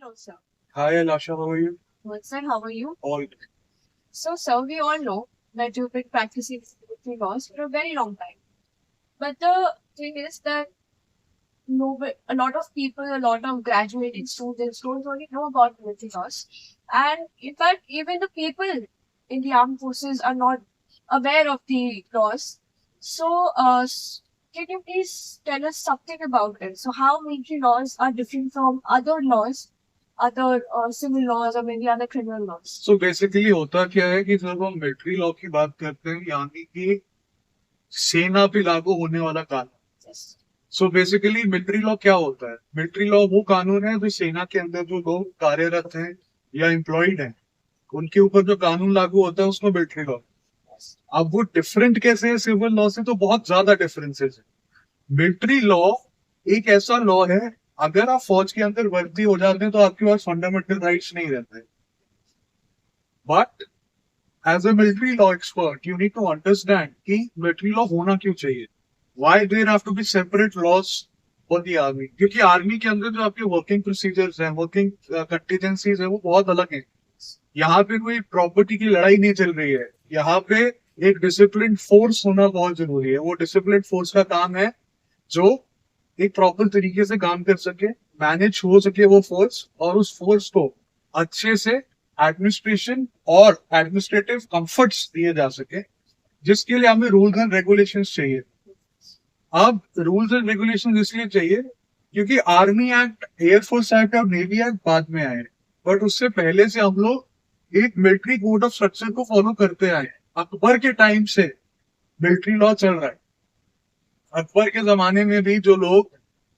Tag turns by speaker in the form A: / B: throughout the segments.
A: Hello, sir.
B: Hi, Alasha, how are you?
A: Well, sir, how are you?
B: All good.
A: So, sir, we all know that you've been practicing military laws for a very long time. But the thing is that a lot of people, a lot of graduating students don't really know about military laws. And in fact, even the people in the armed forces are not aware of the laws. So, can you please tell us something about it? So, how military laws are different from other laws, other civil laws, or maybe other criminal laws?
B: So basically होता क्या है कि जब हम military law की बात करते हैं यानी कि सेना पे लागू होने वाला कानून।
A: Yes.
B: So basically military law क्या होता है? मिलिट्री लॉ वो कानून है जो सेना के अंदर जो लोग कार्यरत हैं या एम्प्लॉयड हैं उनके ऊपर जो कानून लागू होता है उसको मिलिट्री लॉ। अब वो डिफरेंट कैसे है सिविल लॉ से? तो बहुत ज्यादा डिफरेंसेस है। मिलिट्री लॉ एक ऐसा लॉ है, अगर आप फौज के अंदर भर्ती हो जाते हैं तो आपके पास फंडामेंटल राइट्स नहीं रहते। But as a military law expert you need to understand कि मिलिट्री लॉ होना क्यों चाहिए। Why there have to be separate laws for the army? क्योंकि आर्मी के अंदर जो आपके वर्किंग प्रोसीजर्स हैं, वर्किंग कंटीजेंसीज है, वो बहुत अलग है। यहाँ पे कोई प्रॉपर्टी की लड़ाई नहीं चल रही है। यहाँ पे एक डिसिप्लिन फोर्स होना बहुत जरूरी है। वो डिसिप्लिन फोर्स का काम है जो एक प्रॉपर तरीके से काम कर सके, मैनेज हो सके वो फोर्स, और उस फोर्स को अच्छे से एडमिनिस्ट्रेशन और एडमिनिस्ट्रेटिव कंफर्ट्स दिए जा सके, जिसके लिए हमें रूल्स एंड रेगुलेशंस चाहिए। अब रूल्स एंड रेगुलेशंस इसलिए चाहिए क्योंकि आर्मी एक्ट, एयरफोर्स एक्ट और नेवी एक्ट बाद में आए, बट उससे पहले से हम लोग एक मिलिट्री कोड ऑफ स्ट्रक्चर को फॉलो करते आए। अकबर के टाइम से मिलिट्री लॉ चल रहा है। अकबर के जमाने में भी जो लोग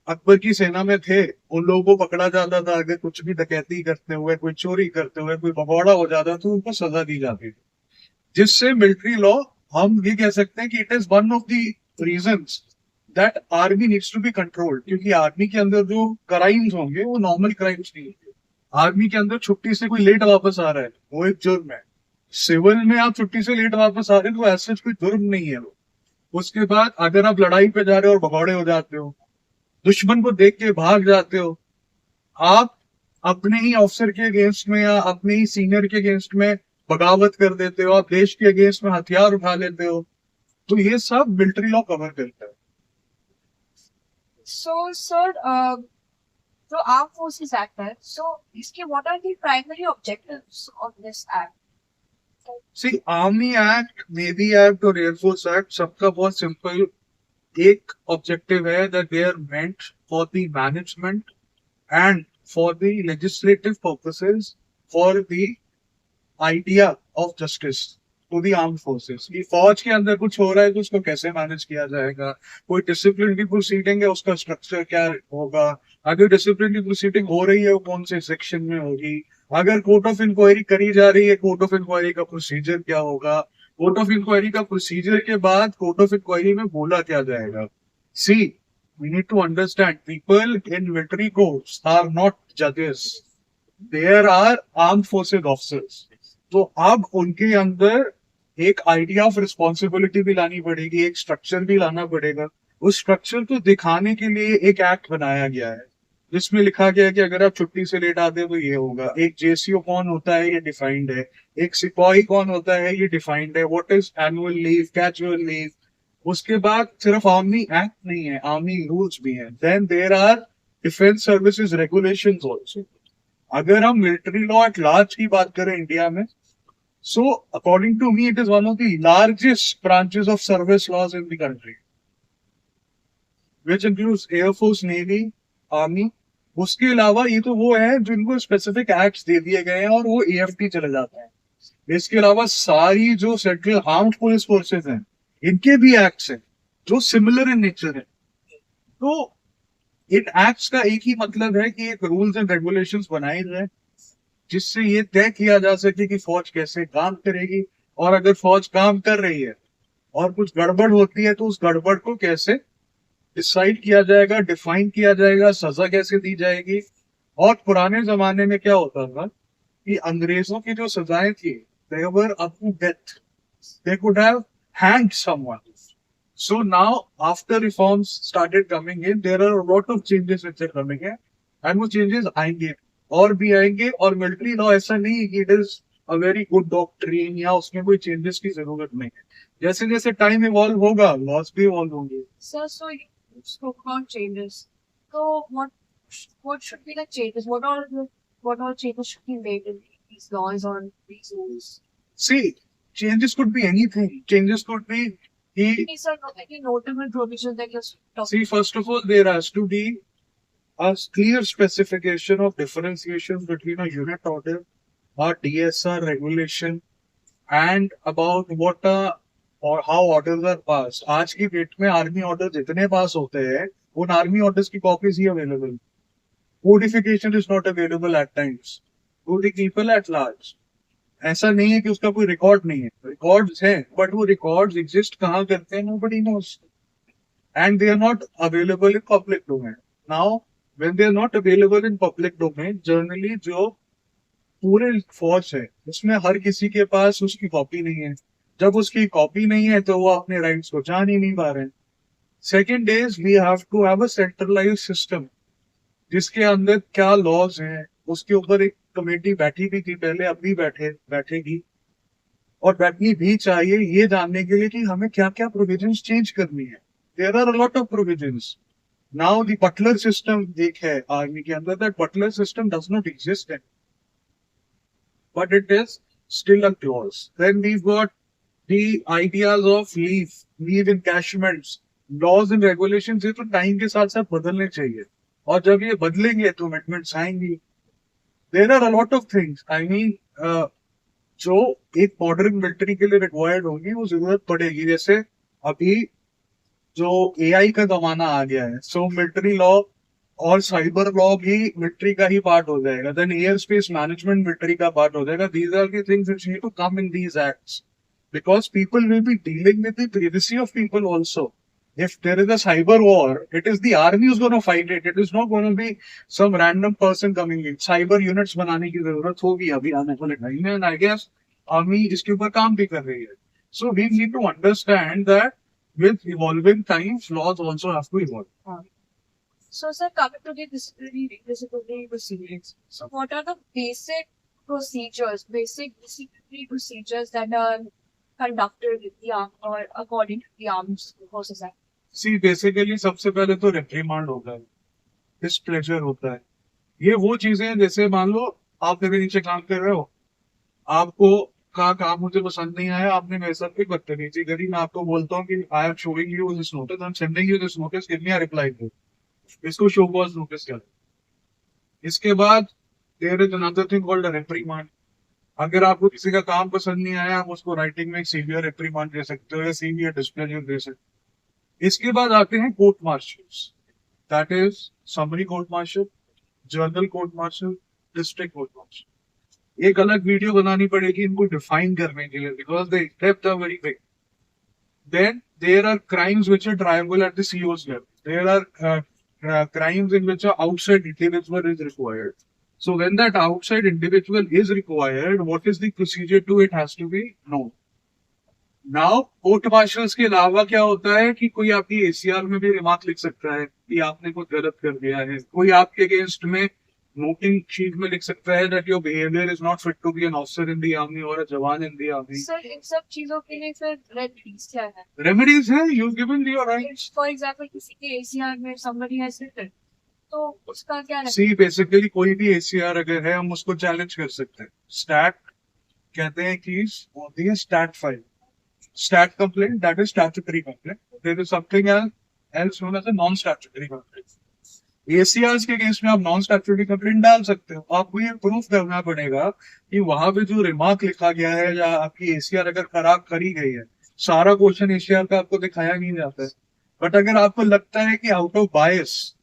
B: अकबर की सेना में थे उन लोगों को पकड़ा जाता था। अगर कुछ भी डकैती करते हुए, कोई चोरी करते हुए, कोई भगौड़ा हो जाता तो उनको सजा दी जाती थी। जिससे मिलिट्री लॉ, हम ये कह सकते हैं कि it is one of the reasons that army needs to be controlled. क्योंकि आर्मी के अंदर जो क्राइम्स होंगे वो नॉर्मल क्राइम्स नहीं होंगे। आर्मी के अंदर छुट्टी से कोई लेट वापस आ रहा है वो एक जुर्म है। सिविल में आप छुट्टी से लेट वापस आ रहे हैं तो ऐसा कोई जुर्म नहीं है वो। उसके बाद अगर आप लड़ाई पे जा रहे हो और भगौड़े हो जाते हो, दुश्मन को देख के भाग जाते हो, आप अपने ही ऑफिसर के अगेंस्ट में या अपने ही सीनियर के अगेंस्ट में बगावत कर देते हो, आप देश के अगेंस्ट में हथियार उठा लेते हो, तो ये सब मिलिट्री लॉ कवर करता है।
A: So, sir, जो आर्म फोर्सेस एक्ट है, so इसके what are the primary objectives of this act?
B: See army act, navy act और एयरफोर्स एक्ट सबका बहुत सिंपल एक ऑब्जेक्टिव है, that they are meant for the management and for the legislative purposes, for the idea of justice to the armed forces। कि फौज के अंदर कुछ हो रहा है तो उसको कैसे मैनेज किया जाएगा, कोई डिसिप्लिन की प्रोसीडिंग है उसका स्ट्रक्चर क्या होगा, अगर डिसिप्लिन की प्रोसीडिंग हो रही है वो कौन से सेक्शन में होगी, अगर कोर्ट ऑफ इंक्वायरी करी जा रही है कोर्ट ऑफ इंक्वायरी का प्रोसीजर क्या होगा, कोर्ट ऑफ इंक्वायरी का प्रोसीजर के बाद कोर्ट ऑफ इंक्वायरी में बोला क्या जाएगा। सी, we need to understand people in military courts are not judges, there are armed forces officers। तो अब उनके अंदर एक आइडिया ऑफ रिस्पॉन्सिबिलिटी भी लानी पड़ेगी, एक स्ट्रक्चर भी लाना पड़ेगा। उस स्ट्रक्चर को दिखाने के लिए एक एक्ट बनाया गया है जिसमें लिखा गया है कि अगर आप छुट्टी से लेट आते हो तो ये होगा, एक जेसीओ कौन होता है ये डिफाइंड है, एक सिपाही कौन होता है ये डिफाइंड है, what is annual leave, casual leave. उसके बाद सिर्फ आर्मी एक्ट नहीं है, आर्मी रूल्स भी हैं। Then there are defence services regulations also. अगर हम मिलिट्री लॉ एट लार्ज की बात करें इंडिया में, so according to me it is one of the largest branches of service laws in the country, which includes air force, navy, army. उसके अलावा ये तो वो है जिनको स्पेसिफिक एक्ट्स दे दिए गए हैं और वो एएफटी चले जाते हैं। इसके अलावा सारी जो सेंट्रल आर्म्ड पुलिस फोर्सेज हैं इनके भी एक्ट्स हैं जो सिमिलर इन नेचर है। तो इन एक्ट्स का एक ही मतलब है कि एक रूल्स एंड रेगुलेशंस बनाए जाए जिससे ये तय किया जा सके कि फौज कैसे काम करेगी, और अगर फौज काम कर रही है और कुछ गड़बड़ होती है तो उस गड़बड़ को कैसे डिसाइड किया जाएगा, डिफाइन किया जाएगा, सजा कैसे दी जाएगी। और पुराने जमाने में क्या होता था कि अंग्रेजों की जो सजाएं थी, they were up to death, they could have hanged someone। So now after reforms started coming in, there are a lot of changes which are coming in, and वो changes आएंगे। और भी आएंगे। और मिलिट्री लॉ ऐसा नहीं है कि it is a very good doctrine या उसमें कोई चेंजेस की जरूरत नहीं है। जैसे जैसे टाइम इवॉल्व होगा लॉज भी इवॉल्व होंगे।
A: Sir, so you spoke about changes. So what should be the changes? What all changes should be made in these laws or these rules?
B: See, changes could be anything. Changes could be
A: These are not any notable provisions that you're talking.
B: see, first of all, there has to be a clear specification of differentiation between a unit order, a DSR regulation, and about what or how orders are passed. आज की date में army order जितने पास होते हैं उन army orders की copies ही available. Codification is not available at times to the people at large. ऐसा नहीं है कि उसका कोई रिकॉर्ड नहीं है, रिकॉर्ड्स हैं, बट वो रिकॉर्ड्स एग्जिस्ट कहाँ करते हैं nobody knows, and they are not available in public domain. Now when they are not available in public domain, generally जो पूरे फौज है उसमें हर किसी के पास उसकी कॉपी नहीं है। जब उसकी कॉपी नहीं है तो वो अपने राइट्स को जान ही नहीं पा रहे। Second is we have to have a centralise system जिसके अंदर क्या लॉज हैं उसके ऊपर एक कमेटी बैठी भी थी पहले, अब भी बैठेगी और बैठनी भी चाहिए ये जानने के लिए कि हमें क्या क्या प्रोविजंस चेंज करनी है। There are a lot of provisions. Now the butler system एक है आर्मी के अंदर, that butler system does not exist but it is still a clause. Then we've got the ideas of leave encashments, laws and regulations। ये तो time के साथ साथ बदलने चाहिए और जब ये बदलेंगे तो अमेंडमेंट्स आएंगी। There are a lot of things. I mean, जो एक मॉडर्न मिलिट्री के लिए रिक्वायर्ड होगी वो जरूरत पड़ेगी। जैसे अभी जो AI का जमाना आ गया है, सो मिलिट्री लॉ और साइबर लॉ भी मिलिट्री का ही पार्ट हो जाएगा। Then air space management military का पार्ट हो जाएगा। These are the things which need to come in these acts because people will be dealing with the privacy of people also. If there is a cyber war, it is the army who's going to fight it. It is not going to be some random person coming in. Cyber units बनाने की जरूरत होगी अभी आने वाले time में, and I guess army इसके ऊपर काम भी कर रही है। So we need to understand that with evolving times, laws also have to evolve.
A: So, sir, coming to the disciplinary procedures. So, what are the basic disciplinary procedures that are conducted with the arm or according to the armed forces act?
B: See, basically सबसे पहले तो reprimand होता है, displeasure होता है। ये वो चीजें हैं जैसे मान लो आप मेरे नीचे काम कर रहे हो, आपको कहा काम मुझे पसंद नहीं आया, आपने मेरे साथ कोई बदतमीजी करी, मैं आपको बोलता हूँ कि I am showing you this notice, I am sending you this notice, give me a reply to. इसको शो कॉज नोटिस कहते हैं। इसके बाद there is another thing called reprimand. अगर आपको किसी का काम पसंद नहीं आया, आप उसको राइटिंग में एक सीवियर रिप्रीमांड दे सकते हो या सीवियर डिस्प्लेजर दे सकते हो। इसके बाद आते हैं court martials, that is summary court martial, general court martial, district court martial. एक अलग वीडियो बनानी पड़ेगी इनको डिफाइन करने के लिए because they depth are very big. Then there are crimes which are triable at the CO's level. There are crimes in which an outside individual is required. So when that outside individual is required, what is the procedure to it has to be known. Now, court marshals के अलावा क्या होता है कि कोई आपकी ACR में भी रिमार्क लिख सकता है कि आपने कुछ गलत कर दिया है। कोई आपके अगेंस्ट में नोटिंग शीट में लिख सकता है that your behavior is not fit to be an officer in the army or a jawan in the army.
A: Sir, इन सब चीजों के लिए फिर रेमेडीज क्या है?
B: Remedies है, you've given your rights.
A: For example, किसी के ACR में somebody has written, तो उसका क्या है?
B: See, basically कोई भी ACR अगर है हम उसको चैलेंज कर सकते हैं। स्टैट कहते हैं कि होती है stat file, stat complaint, that is statutory complaint. There is something else known as a non statutory complaint. ACRs के केस में आप नॉन स्टैट्यूटरी कंप्लेंट डाल सकते हो। आपको ये प्रूफ करना पड़ेगा कि वहां पे जो रिमार्क लिखा गया है या आपकी ACR अगर खराब करी गई है, सारा क्वेश्चन ACR का आपको दिखाया नहीं जाता है। बट अगर आपको लगता है कि आउट ऑफ बायस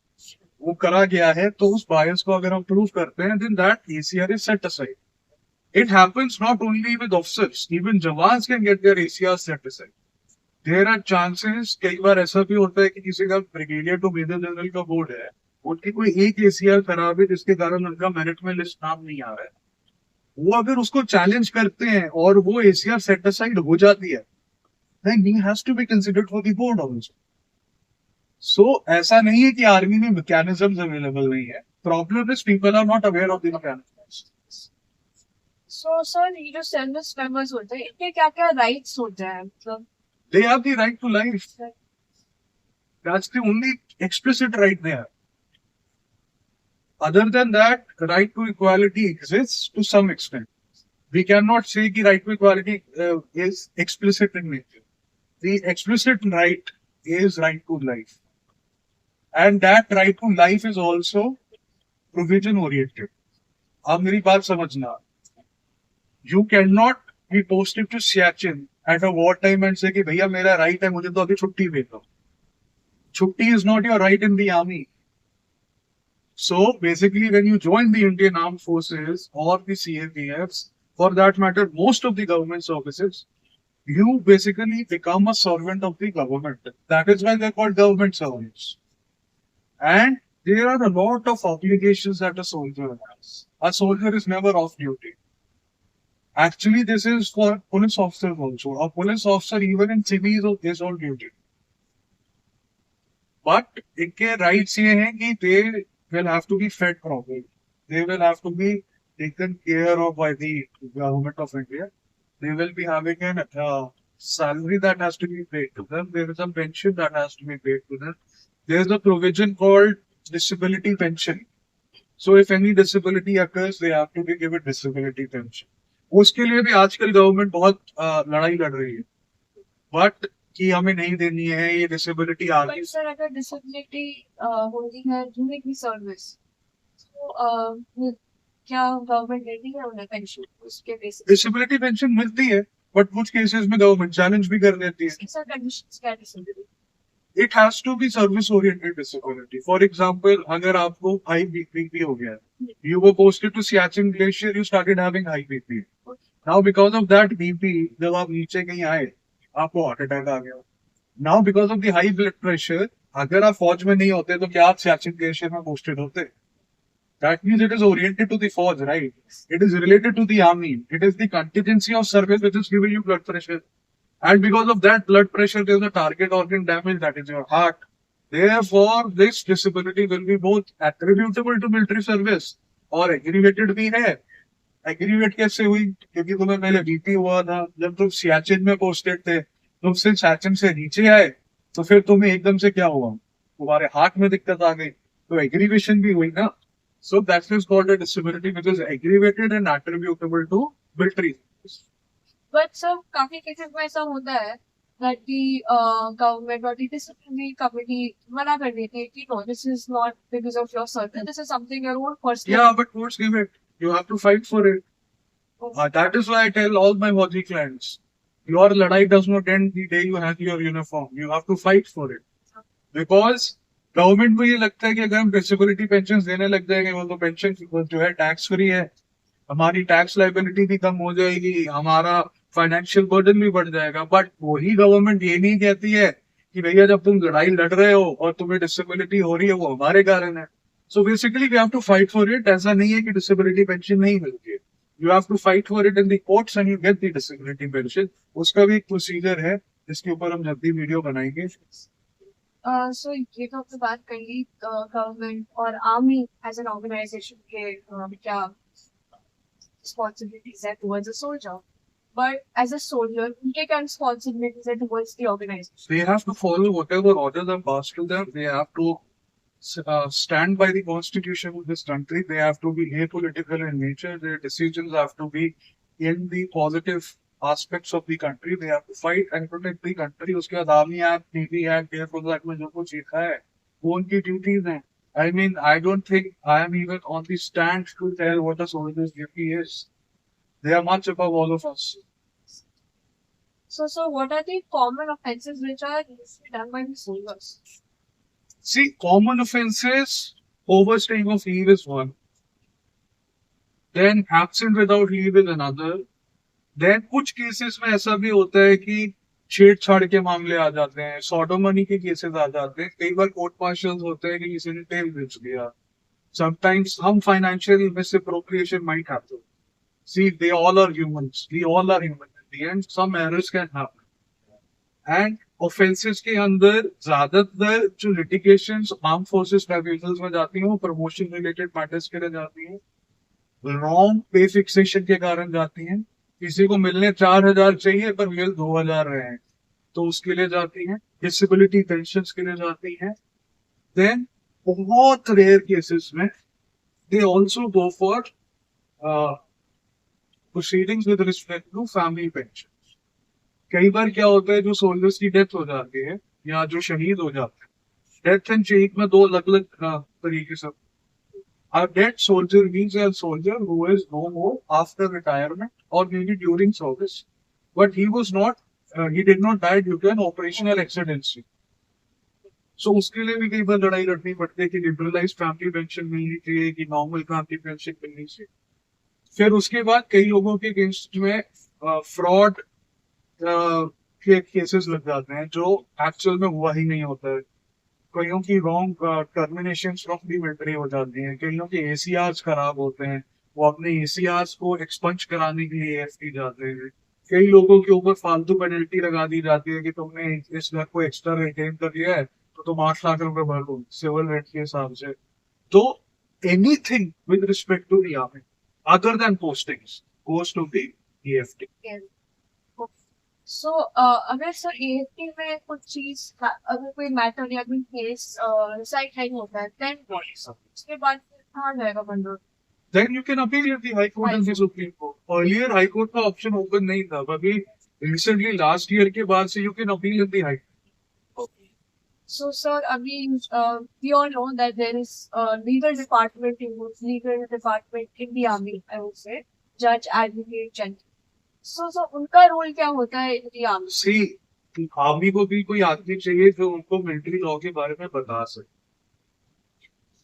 B: वो करा गया है तो उस बायस को अगर हम प्रूव करते हैं then that ACR is set aside. It happens not only with officers, even jawans can get their ACR set aside. There are chances, कई बार ऐसा भी होता है कि किसी का ब्रिगेडियर टू मेजर जनरल का बोर्ड है, उनकी कोई एक ACR खराब है जिसके कारण उनका मेरिट में लिस्ट नाम नहीं आ रहा है। वो अगर उसको चैलेंज करते हैं और वो ACR सेट असाइड हो जाती है, then he has to be considered for the board also. So ऐसा नहीं है कि आर्मी में मैकेनिज्म्स अवेलेबल नहीं है। Problem is people are not aware of the mechanisms.
A: So sir, ये जो service members होते हैं, इनके क्या क्या rights होते हैं? मतलब
B: They have the right to life. That's the only explicit right they have. Other than that, right to equality exists to some extent. We cannot say the right to equality is explicit in nature. The explicit right is right to life. And that right to life is also provision oriented. अब मेरी बात समझना. You cannot be posted to Siachen at a war time and say कि भैया मेरा right है, मुझे तो अभी छुट्टी दे दो. Chhutti is not your right in the army. So basically, when you join the Indian Armed Forces or the CAPFs, for that matter, most of the government services, you basically become a servant of the government. That is why they're called government servants. And there are a lot of obligations that a soldier has. A soldier is never off duty. Actually, this is for police officers also. A police officer, even in civil, is on duty. But इनके rights ये हैं कि they will have to be fed properly. They will have to be taken care of by the government of India. They will be having an salary that has to be paid to them. There is a pension that has to be paid to them. There is a provision called disability pension. So if any disability occurs, they have to be given disability pension. उसके लिए भी आजकल government बहुत लड़ाई लड़ रही है. But कि हमें नहीं देनी है ये डिसेबिलिटी आ गई.
A: But sir, अगर disability होती है during the service, तो क्या गवर्नमेंट देती है उन्हें पेंशन उसके बेसिस?
B: डिसेबिलिटी पेंशन मिलती है बट कुछ केसेस में गवर्नमेंट चैलेंज भी कर देती है.
A: सर कंडीशंस क्या disability?
B: It has to be service oriented disability. For example, अगर आपको हाई बीपी हो गया, you were posted to Siachen glacier, you started having high BP. Now because of that BP, जब आप नीचे कहीं आए, आपको हार्ट अटैक आ गया. Now because of the high blood pressure, अगर आप फौज में नहीं होते तो क्या आप सियाचिन ग्लेशियर में पोस्टेड होते? That means it is oriented to the force, right? It is related to the army. It is the contingency of service which is giving you blood pressure. And because of that blood pressure, there is a target organ damage, that is your heart. Therefore, this disability will be both attributable to military service और aggravated भी है. Aggravate कैसे हुई? क्योंकि तुम्हें पहले BP हुआ था, जब तुम सियाचिन में पोस्टेड थे, तुम सिर्फ सियाचिन से नीचे आए, तो फिर तुम्हें एकदम से क्या हुआ? तुम्हारे हार्ट में दिक्कत आ गई, तो एग्रीवेशन भी हुई ना. So that is called a disability which is aggravated and attributable to military.
A: But sir, काफी केसेस में ऐसा होता है that the government or the disciplinary committee मना कर देते हैं कि no, this is not because of your service. This is something your own personal.
B: Yeah, but courts give it. You have to fight for it. That is why I tell all my Fauji clients, your ladai does not end the day you have your uniform. You have to fight for it. Because government को ये लगता है कि अगर हम disability pension देने लग जाएंगे, वो तो पेंशन जो है टैक्स फ्री है, हमारी टैक्स लाइबिलिटी भी कम हो जाएगी, हमारा फाइनेंशियल बर्डन भी बढ़ जाएगा. बट वही गवर्नमेंट ये नहीं कहती है कि भैया जब तुम लड़ाई लड़ रहे हो और तुम्हें डिसेबिलिटी हो रही है, वो हमारे कारण है. So basically we have to fight for it. ऐसा नहीं है कि डिसेबिलिटी पेंशन नहीं मिलती है. You have to fight for it in the courts and you get the disability pension. उसका भी एक प्रोसीजर है जिसके ऊपर हम जल्दी वीडियो बनाएंगे.
A: So ये तो आपने बात कर ली गवर्नमेंट और आर्मी एज एन ऑर्गेनाइजेशन के क्या responsibilities है towards a soldier, but as a soldier उनके क्या responsibilities है towards the organization?
B: They have to follow whatever orders are passed to them. They have to stand by the constitution of this country. They have to be apolitical in nature. Their decisions have to be in the positive aspects of the country. They have to fight and protect the country. उसके बाद army act, navy act, air force act में जो कुछ लिखा है वो उनकी duties हैं. I mean, I don't think I am even on the stand to tell what a soldier's duty is. They are much above all of us.
A: So what are the common offences which are usually done by the soldiers?
B: See, common offences, overstaying of leave is one. Then absent without leave is another. Then कुछ cases में ऐसा भी होता है कि छेड़छाड़ के मामले आ जाते हैं, सॉडोमनी के केसेस आ जाते हैं. कई बार कोर्ट मार्शल्स होते हैं कि किसी ने तेल बेच दिया. Sometimes some financial misappropriation might happen. See, they all are humans. We all are human. In the end, some errors can happen. And offences के अंदर ज्यादातर जो लिटिगेशंस आर्म फोर्सेस ट्राइब्यूनल्स में जाती हैं वो प्रमोशन रिलेटेड मैटर्स के लिए जाती हैं, रॉन्ग पे फिक्सेशन के कारण जाती हैं, किसी को मिलने 4,000 चाहिए पर मिल 2,000 रहे हैं तो उसके लिए जाती हैं, डिसेबिलिटी पेंशन के लिए जाती हैं। देन बहुत रेयर केसेस में they also go for proceedings with respect to family pension. कई बार क्या होता है, जो सोल्जर्स की डेथ हो जाती है या जो शहीद हो जाते हैं, डेथ एंड शहीद में दो अलग अलग तरीके से। A dead soldier means a soldier who is no more after retirement or maybe during service, but he was not, he did not die due to an operational accident. So उसके लिए भी कई बार लड़ाई लड़नी पड़ती है कि लिबरलाइज फैमिली पेंशन मिलनी चाहिए कि नॉर्मल फैमिली पेंशन मिलनी चाहिए। फिर उसके बाद कई लोगों के अगेंस्ट में फ्रॉड के केसेस लग जाते हैं जो एक्चुअल में हुआ ही नहीं होता है। कईयों की wrong termination from the military हो जाती है, कईयों के एसीआर खराब होते हैं, वो अपने एसीआर को एक्सपंज कराने के लिए एएफटी जाते हैं। कई लोगों के ऊपर फालतू पेनल्टी लगा दी जाती है कि तुमने इस घर को एक्स्ट्रा रिटेन कर लिया है तो तुम 8 लाख रुपए भर दो सिविल रेट के हिसाब से। तो anything with respect to the army other than postings goes to the AFT.
A: So अगर सर एएफटी में कुछ चीज अगर कोई मैटर या कोई केस डिसाइड नहीं होता है देन उसके बाद फिर कहाँ जाएगा बंदूक?
B: Then you can appeal at the High Court and the Supreme Court. Earlier High Court का option open नहीं था, अभी recently last year के बाद से you can appeal at the High Court.
A: So sir, अभी we all know that there is a legal department in the army, I would say, judge, advocate, general. So उनका role क्या होता है in the army?
B: See, army को भी कोई आदमी चाहिए जो उनको मिलिट्री लॉ के बारे में बता सके।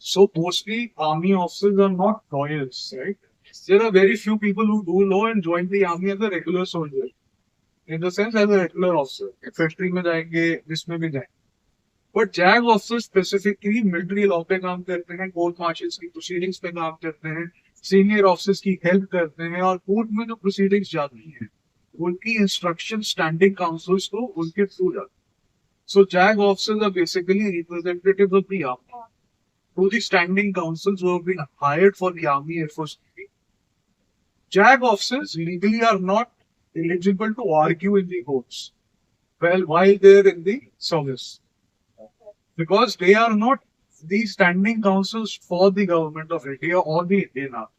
B: So mostly army officers are not lawyers, right? There are very few people who do law and join the army as a regular soldier. In the sense as a regular officer. Infantry में जाएंगे, जिसमें भी जाएंगे। But JAG officers specifically military law पे काम करते हैं, court martials की proceedings पे काम करते हैं, senior officers की help करते हैं और court में जो proceedings जाती हैं, उनकी instruction standing councils को उनके through जाती हैं। So JAG officers are basically representatives of the army. To the standing councils who have been hired for the Army Air Force Navy. JAG officers legally are not eligible to argue in the courts while they're in the service. Because they are not the standing councils for the government of India or the Indian Army.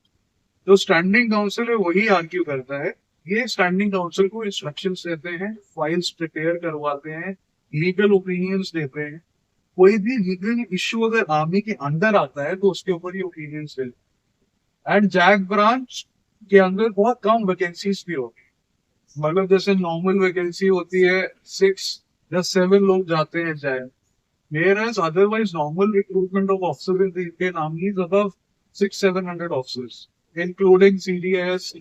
B: जो standing council है वही argue करता है, ये standing council को instructions देते हैं, files prepare करवाते हैं, लीगल ओपिनियंस देते हैं। कोई भी लीगल इश्यू अगर आर्मी के अंदर आता है तो उसके ऊपर ही ओपिनियंस देते। एंड जैग ब्रांच के अंदर बहुत कम वैकेंसीज भी होती है, मतलब जैसे नॉर्मल वैकेंसी होती है 6 या 7 लोग जाते हैं zag, whereas otherwise normal recruitment of officers in the Indian Army is above 600-700 officers including CDS,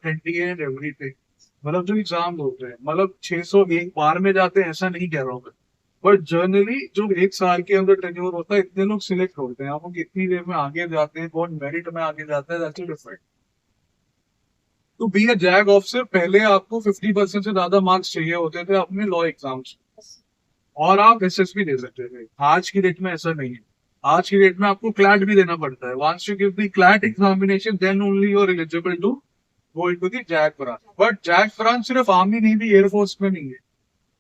B: NTA and everything। मतलब जो एग्जाम होते हैं, मतलब 601 बार में जाते हैं ऐसा नहीं कह रहा हूँ, बट जनरली जो एक साल के अंदर टेन्योर होता है इतने लोग सिलेक्ट होते हैं। आप कितनी देर में आगे जाते हैं, कौन मेरिट में आगे जाता है, that's different. To be a JAG officer पहले आपको 50% से ज्यादा मार्क्स चाहिए होते थे अपने लॉ एग्जाम्स और आप एसएसबी दे सकते थे। आज की डेट में ऐसा नहीं है, आज की डेट में आपको क्लैट भी देना पड़ता है। Once you give the CLAT examination then only you are eligible to go into the JAG branch. But JAG branch सिर्फ आर्मी नहीं भी एयरफोर्स में नहीं है,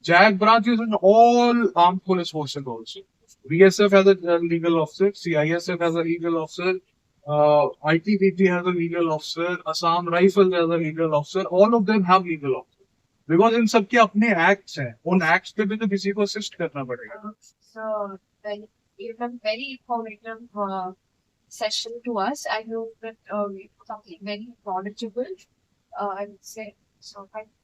B: JAG branch is in all armed police forces also. BSF has a legal officer, CISF has a legal officer, ITBP has a legal officer, Assam Rifles has a legal officer. All of them have legal officers. Because इन सबके अपने acts हैं, उन acts पे भी तो किसी को assist करना पड़ेगा।
A: So, you have very informative session to us. I hope that something very knowledgeable, I would say. So, thank you.